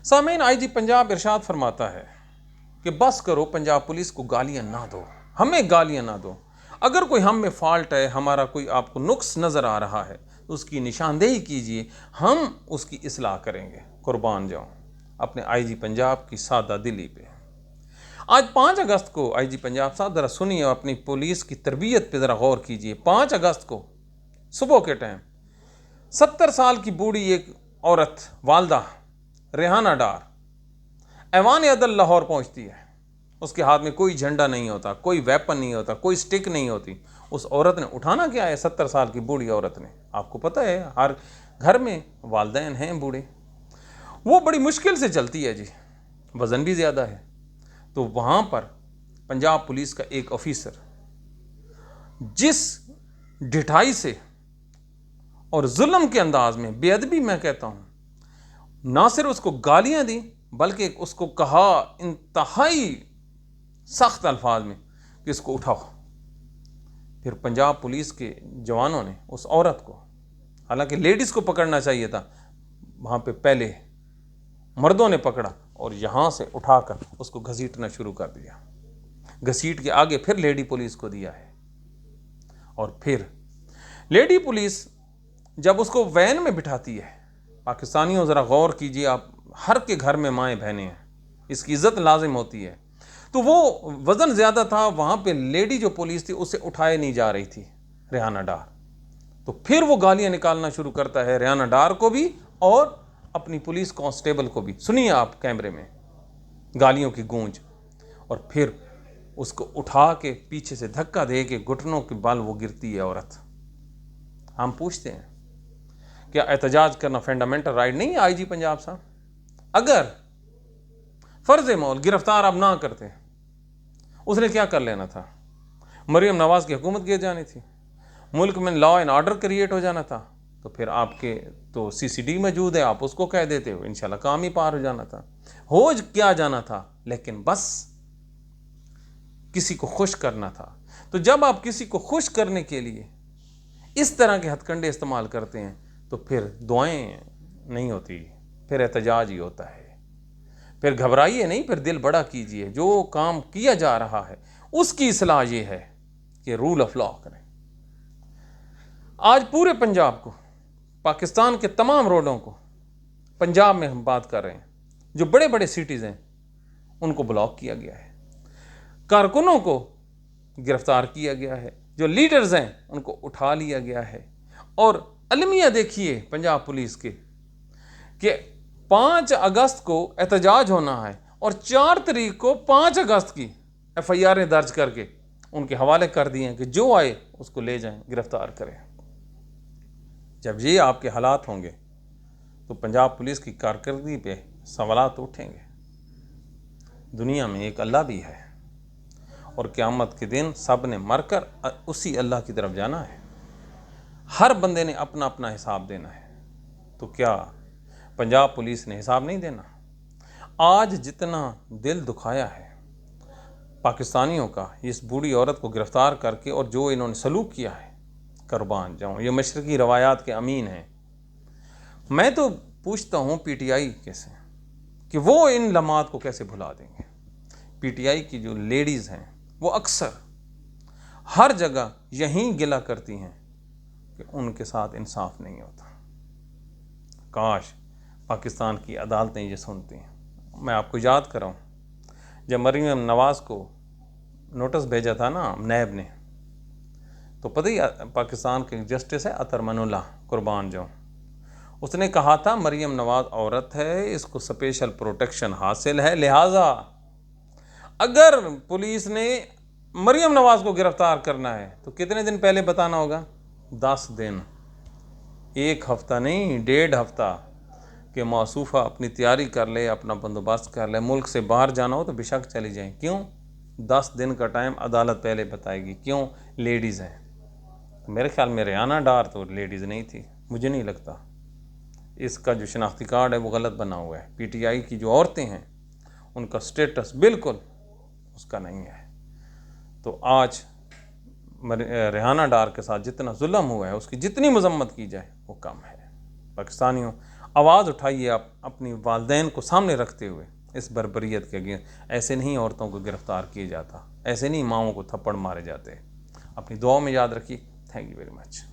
सामीन, आईजी पंजाब इरशाद फरमाता है कि बस करो, पंजाब पुलिस को गालियां ना दो, हमें गालियां ना दो। अगर कोई हम में फॉल्ट है, हमारा कोई आपको नुक्स नज़र आ रहा है तो उसकी निशानदेही कीजिए, हम उसकी इस्लाह करेंगे। कुर्बान जाऊं अपने आईजी पंजाब की सादा दिली पे। आज 5 अगस्त को आईजी पंजाब साहब ज़रा सुनिए, अपनी पुलिस की तरबियत पे ज़रा गौर कीजिए। 5 अगस्त को सुबह के टाइम 70 साल की बूढ़ी एक औरत वालदा रेहाना डार ऐवान अदल लाहौर पहुंचती है। उसके हाथ में कोई झंडा नहीं होता, कोई वेपन नहीं होता, कोई स्टिक नहीं होती। उस औरत ने उठाना क्या है? 70 साल की बूढ़ी औरत ने, आपको पता है हर घर में वालदैन हैं बूढ़े, वो बड़ी मुश्किल से चलती है जी, वज़न भी ज़्यादा है। तो वहाँ पर पंजाब पुलिस का एक ऑफिसर जिस ढिठाई से और जुल्म के अंदाज में, बेअदबी मैं कहता हूँ, ना सिर्फ उसको गालियाँ दी बल्कि उसको कहा इंतहाई सख्त अल्फाज में कि इसको उठाओ। फिर पंजाब पुलिस के जवानों ने उस औरत को, हालांकि लेडीज़ को पकड़ना चाहिए था, वहाँ पे पहले मर्दों ने पकड़ा और यहाँ से उठाकर उसको घसीटना शुरू कर दिया। घसीट के आगे फिर लेडी पुलिस को दिया है। और फिर लेडी पुलिस जब उसको वैन में बिठाती है, पाकिस्तानियों ज़रा गौर कीजिए आप, हर के घर में माएँ बहनें हैं, इसकी इज़्ज़त लाजिम होती है। तो वो वज़न ज़्यादा था, वहाँ पे लेडी जो पुलिस थी उसे उठाए नहीं जा रही थी रेहाना डार। तो फिर वो गालियाँ निकालना शुरू करता है रेहाना डार को भी और अपनी पुलिस कांस्टेबल को भी। सुनिए आप कैमरे में गालियों की गूंज। और फिर उसको उठा के पीछे से धक्का दे के घुटनों के बल वो गिरती है औरत। हम पूछते हैं क्या एहतजाज करना फंडामेंटल राइट नहीं है आईजी पंजाब साहब? अगर फर्ज मौल गिरफ्तार अब ना करते, उसने क्या कर लेना था? मरियम नवाज की हुकूमत गिर जानी थी, मुल्क में लॉ एंड ऑर्डर क्रिएट हो जाना था। तो फिर आपके तो सीसीडी मौजूद है, आप उसको कह देते हो, इंशाल्लाह काम ही पार हो जाना था। हो क्या जाना था, लेकिन बस किसी को खुश करना था। तो जब आप किसी को खुश करने के लिए इस तरह के हथकंडे इस्तेमाल करते हैं तो फिर दुआएं नहीं होती, फिर एहतजाज ही होता है। फिर घबराइए नहीं, फिर दिल बड़ा कीजिए। जो काम किया जा रहा है उसकी इस्लाह ये है कि रूल ऑफ लॉ करें। आज पूरे पंजाब को, पाकिस्तान के तमाम रोडों को, पंजाब में हम बात कर रहे हैं, जो बड़े बड़े सिटीज़ हैं उनको ब्लॉक किया गया है, कारकुनों को गिरफ्तार किया गया है, जो लीडर्स हैं उनको उठा लिया गया है। और अलमिया देखिए पंजाब पुलिस के कि 5 अगस्त को एहतजाज होना है और 4 तारीख को 5 अगस्त की FIR दर्ज करके उनके हवाले कर दिए हैं कि जो आए उसको ले जाएं, गिरफ्तार करें। जब ये आपके हालात होंगे तो पंजाब पुलिस की कारकर्दगी पे सवालात उठेंगे। दुनिया में एक अल्लाह भी है और क़यामत के दिन सब ने मरकर उसी अल्लाह की तरफ जाना है। हर बंदे ने अपना अपना हिसाब देना है। तो क्या पंजाब पुलिस ने हिसाब नहीं देना? आज जितना दिल दुखाया है पाकिस्तानियों का इस बूढ़ी औरत को गिरफ्तार करके और जो इन्होंने सलूक किया है, कुर्बान जाऊं, ये मशरकी रवायात के अमीन हैं। मैं तो पूछता हूं PTI कैसे, कि वो इन लम्हात को कैसे भुला देंगे। PTI की जो लेडीज़ हैं वो अक्सर हर जगह यहीं गिला करती हैं कि उनके साथ इंसाफ नहीं होता। काश पाकिस्तान की अदालतें ये सुनती हैं। मैं आपको याद कराऊं, जब मरियम नवाज़ को नोटिस भेजा था ना नैब ने, तो पता ही पाकिस्तान के जस्टिस है अतर मनुल्लाह, कुर्बान जाऊं, उसने कहा था मरियम नवाज औरत है, इसको स्पेशल प्रोटेक्शन हासिल है, लिहाजा अगर पुलिस ने मरियम नवाज को गिरफ्तार करना है तो कितने दिन पहले बताना होगा? 10 दिन, 1 हफ्ता नहीं, 1.5 हफ्ता कि मौसूफ़ा अपनी तैयारी कर ले, अपना बंदोबस्त कर ले। मुल्क से बाहर जाना हो तो बेशक चली जाएं। क्यों? 10 दिन का टाइम अदालत पहले बताएगी। क्यों? लेडीज़ हैं। तो मेरे ख्याल में रेहाना डार तो लेडीज़ नहीं थी, मुझे नहीं लगता। इसका जो शनाख्ती कार्ड है वो गलत बना हुआ है। PTI की जो औरतें हैं उनका स्टेटस बिल्कुल उसका नहीं है। तो आज रेहाना डार के साथ जितना जुल्म हुआ है उसकी जितनी मजम्मत की जाए वो कम है। पाकिस्तानियों, आवाज़ उठाइए आप अपनी वालदैन को सामने रखते हुए इस बर्बरियत के अगेंस्ट। ऐसे नहीं औरतों को गिरफ्तार किया जाता, ऐसे नहीं माओं को थप्पड़ मारे जाते। अपनी दुआओं में याद रखिए। Thank you very much.